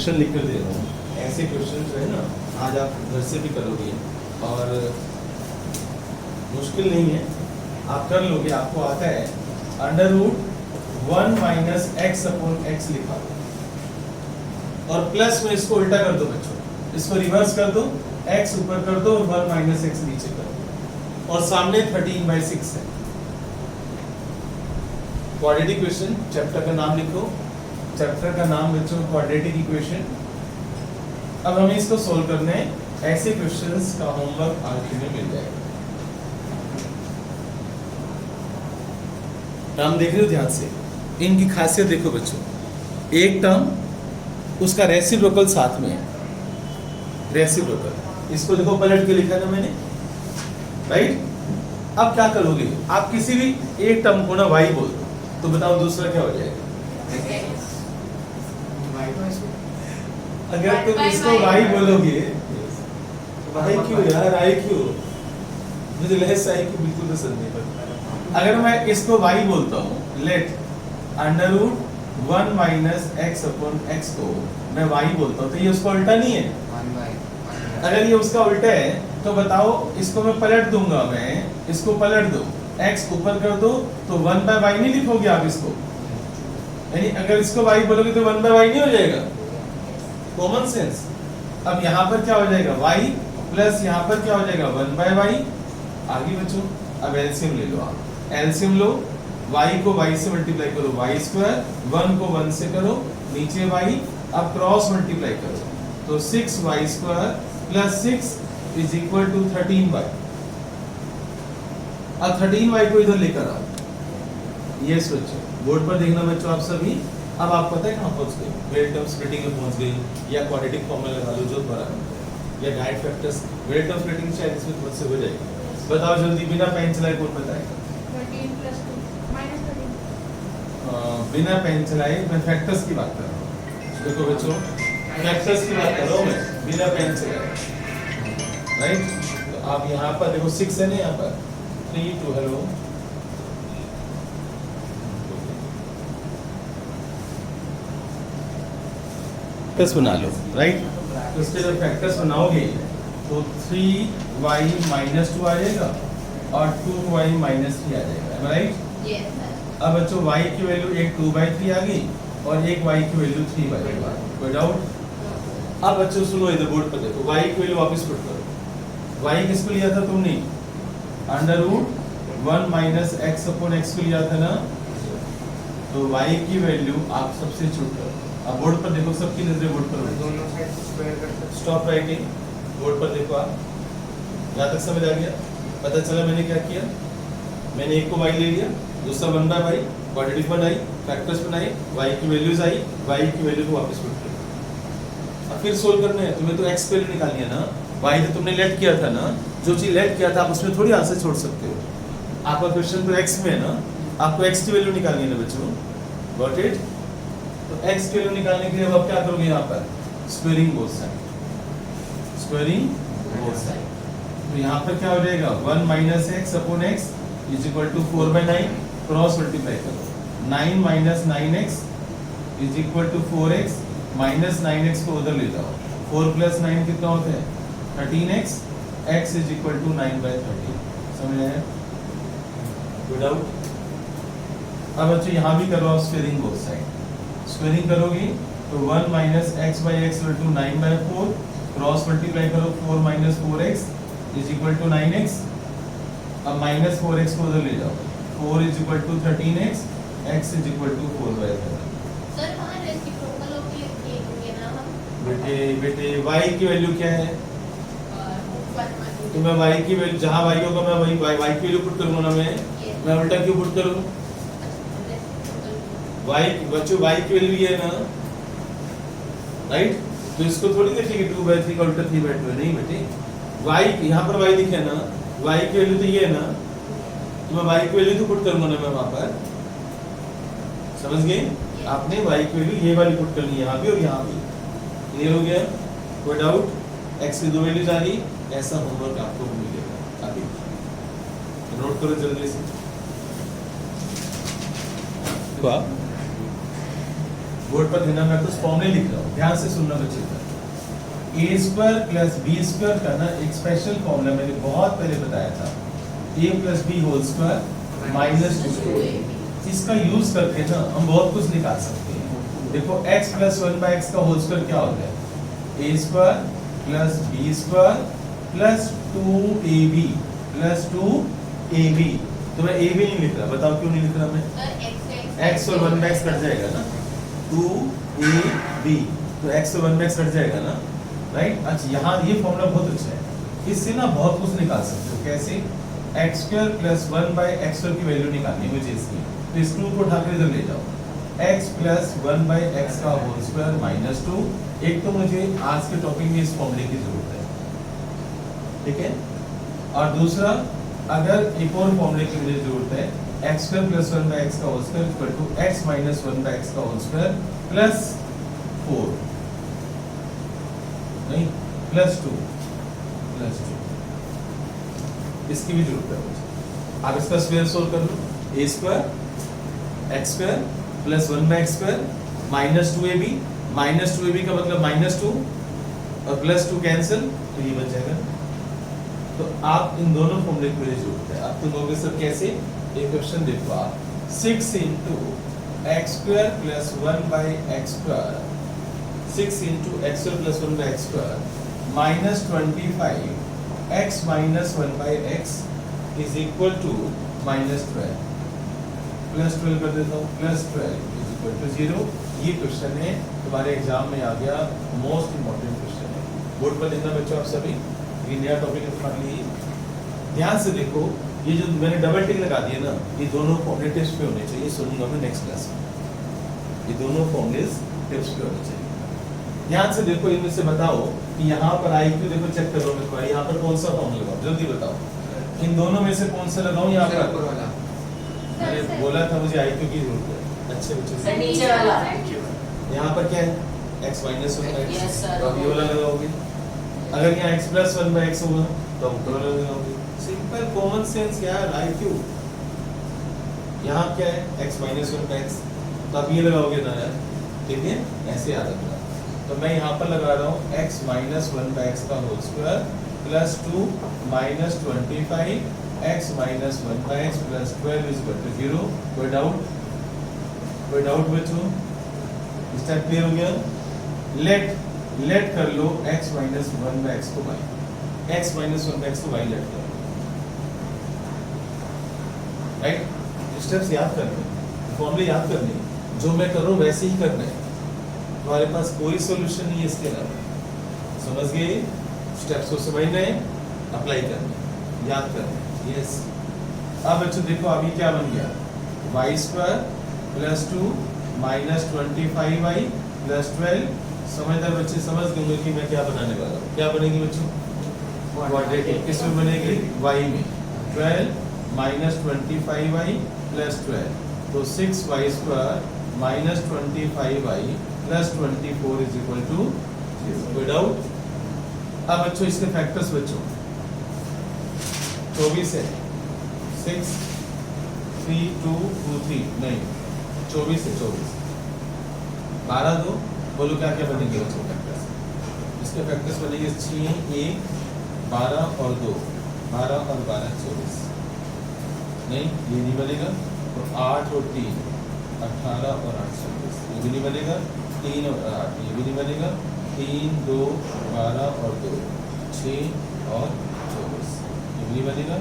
Question लिख कर दे रहा हूँ, ऐसे क्वेश्चन जो है ना आज आप घर से भी करोगे और मुश्किल नहीं है, आप कर लोगे, आपको आता है। Under root 1 minus x upon x लिखा और प्लस में इसको उल्टा कर दो बच्चों, इसको रिवर्स कर दो, एक्स ऊपर कर दो और 1 माइनस एक्स नीचे कर दो और सामने 13/6 है। क्वाड्रेटिक इक्वेशन, चैप्टर का नाम लिखो, चैप्टर का नाम बच्चों क्वाड्रेटिक इक्वेशन। अब हमें इसको सोल्व करने हैं, ऐसे क्वेश्चंस का होमवर्क आखिर में मिल जाएगा। टर्म देख रहे हो ध्यान से, इनकी खासियत देखो बच्चों, एक टर्म उसका रेसिप्रोकल साथ में है, रेसिप्रोकल, इसको देखो पलट के लिखा ना मैंने, राइट। अब क्या करोगे, आप किसी भी एक टर्म को ना y बोल दो, तो बताओ दूसरा क्या हो जाएगा। अगर तुम इसको y बोलोगे, y क्यों यार, I क्यों, मुझे लहस आई क्यों बिल्कुल पसंद नहीं पड़ता। अगर मैं इसको y बोलता हूँ, let under root 1 minus x upon x को मैं y बोलता हूँ, तो ये उसका उल्टा नहीं है। अगर ये उसका उल्टा है तो बताओ, इसको मैं पलट दूंगा, मैं इसको पलट दो, x ऊपर कर दो, तो 1/y नहीं लिखोगे आप इसको, यानी अगर इसको y बोलोगे तो 1/y नहीं हो जाएगा, कॉमन सेंस। अब यहाँ पर क्या हो जाएगा, y प्लस यहाँ पर क्या हो जाएगा 1/y। आगे बच्चों अब एलसीएम ले लो, आप एलसीएम लो, y को y से मल्टीप्लाई करो, y स्क्वायर, 1 को 1 से करो, नीचे y, अब क्रॉस मल्टीप्लाई करो, तो 6y square plus 6 is equal to 13y। अब 13y को इधर लेकर आओ, ये बच्चों बोर्ड पर देखना बच्चों आप सभी। अब आप पता है कहाँ पहुंच गए, वेट टर्म स्प्लिटिंग में पहुंच गई, या क्वाड्रेटिक फॉर्मूला लगा लो जो बराबर, या direct factors, wait term splitting शायद इसमें बहुत से हो जाएगी। बताओ जल्दी, बिना पेन चलाए कौन बताएगा। 13 + 2 -13। बिना पेन चलाए मैं फैक्टर्स की बात कर रहा हूँ, देखो बच्चों फैक्टर्स की बात कर रहा हूँ मैं, बिना पेन चलाए, राइट। तो आप यहाँ पर देखो 6 है ना, यहाँ पर 3 2 हेलो, फैक्टर्स बना लो, राइट। तो इसके जब फैक्टर्स बनाओगे तो 3y - 2 आ जाएगा और 2y - 3 आ जाएगा, राइट। अब बच्चों y की वैल्यू एक 2/3 आ गई और एक y की वैल्यू 3/3 आ गई, कोई डाउट। अब बच्चों सुनो, इधर बोर्ड पर देखो, y की वैल्यू वापस पुट करो, y किसको लिया था तुमने, under root 1 minus x upon x को लिया था ना, तो y की वैल्यू आप सब्स्टिट्यूट करो। अब बोर्ड पर देखो, सबकी नजरें बोर्ड पर, दोनों साइड स्क्वायर करते हैं। स्टॉप राइटिंग, बोर्ड पर देखो आप, यहाँ तक समझ आ गया, पता चला मैंने क्या किया, मैंने एक को y ले लिया, दूसरा 1/y, क्वाड्रेटिक बनाई, फैक्टर्स बनाई, y की वैल्यूज आई, y की वैल्यू को वापस पुट कर। अब फिर सोल्व करना है तुम्हें, तो x की वैल्यू निकालनी है ना, y तो तुमने लेट किया था ना, जो चीज लेट किया था आप उसमें थोड़ी आंसर छोड़ सकते हो, आपका क्वेश्चन तो x में है ना, आपको x की वैल्यू निकालनी है ना बच्चों, गॉट इट। तो x की वैल्यू निकालने के लिए अब आप क्या करोगे, यहाँ पर squaring both side, squaring both side. तो यहाँ पर क्या हो जाएगा, 1 minus x upon x is equal to 4/9, cross multiply करो, 9 minus 9x is equal to 4x, minus 9x को उधर ले जाओ, 4 प्लस 9 कितना होता है 13x, x is equal to 9/13। समझ आया, विदाउट। अब बच्चों यहाँ भी करवाओ स्क्वायरिंग बोथ साइड, स्क्वायरिंग करोगे तो 1 minus x/x equal to 9/4, cross multiply करो, 4 minus 4x is equal to 9x, अब माइनस 4x को उधर ले जाओ, 4 is equal to 13x, x is equal to 4/13। Sir वहां रेसिप्रोकल होके लिखेंगे ना हम, बेटे y की वैल्यू क्या है, तो मैं y की वैल्यू जहाँ y होगा मैं वही y की वैल्यू पुट करूँगा ना, मैं उल्टा क्यों पुट करूँ, y बच्चों y की वैल्यू ये है ना, राइट। तो इसको थोड़ी लिखेंगे 2/3 का उल्टा 3/2, नहीं बेटे, y यहाँ पर y लिखे ना, y की वैल्यू तो ये है ना, तो मैं y की वैल्यू तो पुट करूँगा ना मैं वहाँ पर, समझ गए आपने, y की वैल्यू ये वाली पुट करनी है यहाँ भी और यहाँ भी, क्लियर हो गया, कोई डाउट। x की 2 वैल्यूज आ रही, ऐसा होमवर्क आपको मिलेगा, अभी नोट करो जल्दी से। बोर्ड पर देना, मैं कुछ फॉर्मूले लिख रहा हूँ, ध्यान से सुनना बच्चे का। ए स्क्वायर प्लस बी स्क्वायर का ना एक स्पेशल फॉर्मूला मैंने बहुत पहले बताया था, A plus B whole square minus 2a। इसका यूज करके ना हम बहुत कुछ निकाल सकते हैं। देखो x प्लस 1/x का होल स्क्वायर क्या होता है, A square plus B square plus 2ab plus 2ab। तो मैं a भी नहीं लिख रहा, बताओ क्यों नहीं लिख रहा मैं? x और 1/x कट जाएगा ना, 2ab, तो x और 1/x कट जाएगा ना, राइट। अच्छा यहाँ ये फॉर्मूला बहुत अच्छा है, इससे ना बहुत कुछ निकाल सकते हो। कैसे? x स्क्वायर प्लस 1/x की वैल्यू निकालनी है मुझे इसकी, तो इस 2 को उठा कर इधर ले जाओ, x प्लस 1/x का होल स्क्वायर माइनस 2। एक तो मुझे आज के टॉपिक में इस फॉर्मूले की जरूरत है, ठीक है। और दूसरा, अगर एक और फॉर्मूले की मुझे जरूरत है, x स्क्वायर प्लस 1/x का whole square equal to x minus 1/x का होल स्क्वायर प्लस 4, नहीं प्लस 2, इसकी भी जरूरत है मुझे। आप इसका स्क्वायर सोल्व कर लो, a square x square plus 1/x square minus 2ab, minus 2ab का मतलब माइनस 2 और प्लस 2 कैंसिल, तो ये बच जाएगा। तो आप इन दोनों फॉर्मूले की मुझे जरूरत है। अब तुम लोगे सर कैसे? एक क्वेश्चन देखो आप, 6 into x square plus 1/x square, 6 into x square plus 1/x square minus 25 x minus 1/x is equal to minus 12, plus 12 कर देता हूँ, प्लस 12 is equal to 0। ये क्वेश्चन है तुम्हारे एग्जाम में आ गया, मोस्ट इंपॉर्टेंट क्वेश्चन है, बोर्ड पर देखना बच्चों आप सभी। ये नया टॉपिक है तुम्हारे लिए, ध्यान से देखो। ये जो मैंने डबल टिक लगा दिया ना, ये दोनों फॉर्मूले टेस्ट पे होने चाहिए, सुनूंगा मैं नेक्स्ट क्लास में। ये दोनों फॉर्मूले टेस्ट पे होने चाहिए। ध्यान से देखो, इनमें से बताओ कि यहाँ पर आई क्यू, देखो चेक करो मैं तुम्हारे, यहाँ पर कौन सा फॉर्मूला लगाऊं, जल्दी बताओ। इन दोनों में से कौन सा लगाऊं? यहाँ पर मैंने बोला था मुझे आई क्यू की जरूरत है, अच्छे बच्चे। नीचे वाला यहाँ पर क्या है, x minus 1/x, Yes, sir. तो अब ये वाला लगाओगे। अगर यहाँ x प्लस 1/x होगा तो अब ऊपर वाला लगाओगे। सिंपल कॉमन सेंस यार, IQ। यहाँ क्या है, x माइनस 1/x, तो अब ये लगाओगे ना यार, ठीक है, ऐसे याद रखना। तो मैं यहाँ पर लगा रहा हूँ x माइनस 1/x का whole square plus 2 minus 25 x minus 1/x plus 12 is equal to 0। कोई डाउट? कोई डाउट बच्चों? स्टेप क्लियर हो गया? लेट कर लो x माइनस 1/x को y, x माइनस 1/x को y लेट कर लो, राइट। स्टेप्स याद करने, फॉर्मूले याद करने, जो मैं कर रहा हूँ वैसे ही करना है, तुम्हारे पास कोई सॉल्यूशन नहीं है इसके अलावा। समझ गए? स्टेप्स को समझना है, अप्लाई करना है, याद करना है। यस। अब बच्चों देखो अभी क्या बन गया, y square plus 2 minus 25y plus 12। समझदार बच्चे समझ गए कि मैं क्या बनाने वाला हूँ। क्या बनेगी बच्चों? क्वाड्रेटिक। किस में बनेगी? y में। 12 माइनस 25y प्लस 12, तो 6y square minus 25y plus 24 is equal to 0। कोई डाउट? अब बच्चों इसके फैक्टर्स बच्चों 24 है, 6 3 2 2 3 नहीं 24 है, 24 12 2, बोलो क्या क्या बनेंगे बच्चों फैक्टर्स? इसके फैक्टर्स बनेंगे 6 1 12 और 2, 12 और 12 24। नहीं ये नहीं बनेगा, तो 8 और 3 18 और 8 24, ये भी नहीं बनेगा। 3 और 8 ये भी नहीं बनेगा। 3 2 12 और 2 6 और 24, ये भी नहीं बनेगा।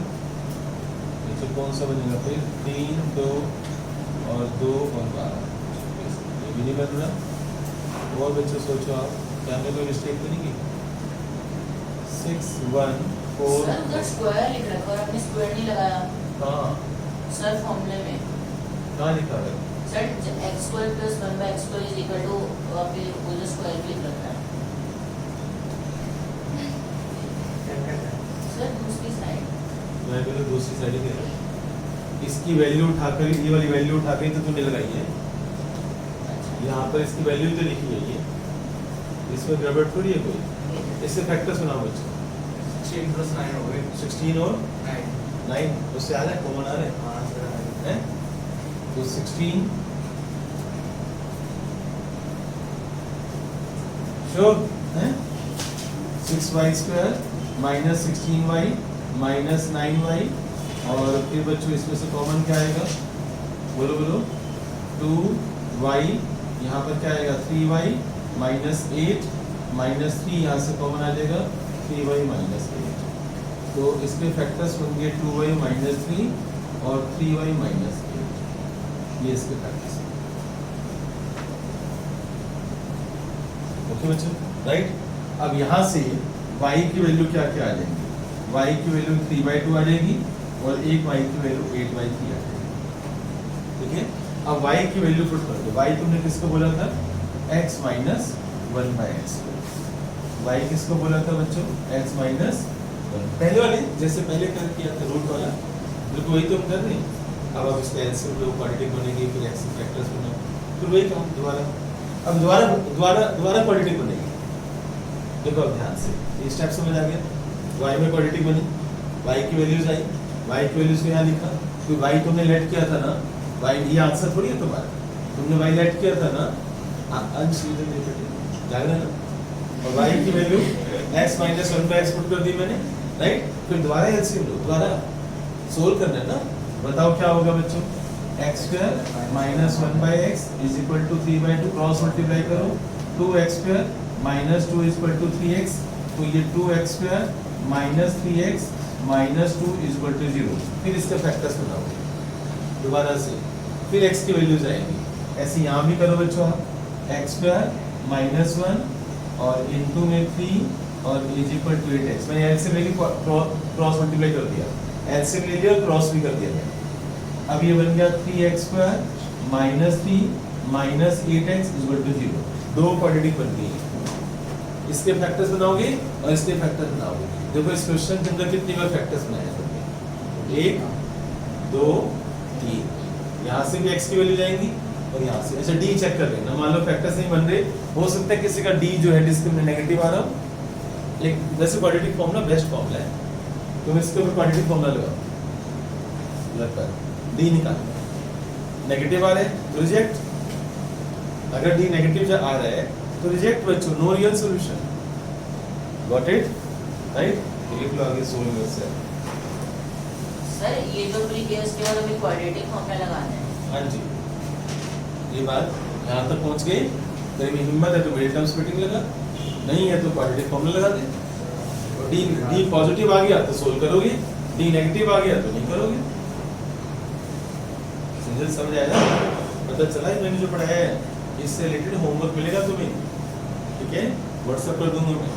नीचे कौन सा बनेगा फिर? 3 2 और 2 और 12, ये भी नहीं बन रहा। और बच्चों सोचो आप, क्या हमने कोई मिस्टेक तो नहीं की? 6 1 4 सर उधर स्क्वायर लिख रखा और आपने स्क्वायर नहीं लगाया। हाँ सर फॉर्मूले में कहाँ लिखा है? Sir x square plus 1/x square is equal to आपके उधर स्क्वायर लिख रखा है सर दूसरी साइड। मैं भी तो दूसरी साइड ही दे रहा हूँ। इसकी वैल्यू उठाकर, ये वाली वैल्यू उठाकर ही तो तूने लगाई है। यहाँ पर इसकी वैल्यू तो लिखी है, ये इसमें गड़बड़ थोड़ी है कोई। इससे फैक्टर सुनाओ बच्चों। 16 प्लस 9 हो गए, 16 और 9। 9 उससे आ रहा है, कॉमन आ रहा है, हाँ सर। हैं? तो 16 श्योर है 6y² minus 16y minus 9y और फिर बच्चों इसमें से कॉमन क्या आएगा बोलो बोलो 2y यहाँ पर क्या आएगा 3y माइनस 8 माइनस 3 यहाँ से कॉमन आ जाएगा 3y माइनस 8 तो इसके फैक्टर्स होंगे 2y माइनस 3 और 3y माइनस 8 ये इसके फैक्टर्स ओके बच्चों राइट। अब यहाँ से y की वैल्यू क्या क्या आ जाएंगी y की वैल्यू 3/2 आ जाएगी और एक y की वैल्यू 8/3 आ जाएगी ठीक है। अब y की वैल्यू पुट कर दो y तुमने किसको बोला था x माइनस 1/x y किसको बोला था बच्चों x माइनस 1 पहले वाले जैसे पहले कर किया था रूट वाला बिल्कुल वही तो हम कर रहे हैं। अब आप इसका एलसीएम लो क्वाड्रेटिक बनेगी फिर x फैक्टर्स बनाओ फिर वही काम दोबारा अब दोबारा क्वाड्रेटिक बनेगी। देखो अब ध्यान से ये स्टेप समझ आ गया y में क्वाड्रेटिक बनी y की वैल्यूज आई y की वैल्यूज को यहाँ लिखा फिर y तुमने लेट किया था ना y ये आंसर थोड़ी है तुम्हारा तुमने y लेट किया था ना अंश जाग रहे ना और y की value x minus 1/x put कर दी मैंने राइट फिर दोबारा एलसीएम लो दोबारा सोल्व करना है ना बताओ क्या होगा बच्चों x² minus 1/x is equal to 3/2 cross multiply करो 2x² minus 2 is equal to 3x तो ये 2x² minus 3x minus 2 is equal to 0 फिर इसके फैक्टर्स बनाओ दोबारा से फिर x की वैल्यूज आएंगी ऐसे यहाँ भी करो बच्चों आप x² माइनस 1 और इनटू में 3 और इज इक्वल टू 8x मैंने एलसीएम लेके क्रॉस मल्टीप्लाई कर दिया एलसीएम ले लिया और क्रॉस भी कर दिया अब ये बन गया 3x² minus 3 minus 8x is equal to 0 दो क्वाड्रेटिक बन गई इसके फैक्टर्स बनाओगे और इसके फैक्टर्स बनाओगे देखो इस क्वेश्चन के अंदर कितनी बार फैक्टर्स बनाए तुमने 1 2 3 यहाँ से भी x की वैल्यू जाएंगी और यहाँ से अच्छा d चेक कर लेना मान लो फैक्टर्स नहीं बन रहे हो सकता है किसी का d जो है डिस्क्रिमिनेंट नेगेटिव आ रहा हो एक वैसे क्वाड्रेटिक फॉर्मूला बेस्ट फॉर्मूला है तुम इसके ऊपर क्वाड्रेटिक फॉर्मूला लगाओ लगता है d निकालो नेगेटिव आ रहा है तो रिजेक्ट अगर d नेगेटिव आ रहा है तो रिजेक्ट बच्चों no real solution got it right लिख लो आगे सोल्व योरसेल्फ सर ये जो प्री किया उसके बाद हमें क्वाड्रेटिक फॉर्मूला लगाना है हाँ जी ये बात यहाँ तक पहुँच गई तेरे में हिम्मत है तो मिडिल टर्म स्प्लिटिंग लगा नहीं है तो क्वाड्रेटिक फॉर्मूला लगा दे डी पॉजिटिव आ गया तो सोल्व करोगे डी नेगेटिव आ गया तो नहीं करोगे समझ आया पता चला है मैंने जो पढ़ाया है इससे रिलेटेड होमवर्क मिलेगा तुम्हें ठीक है व्हाट्सएप कर दूंगा मैं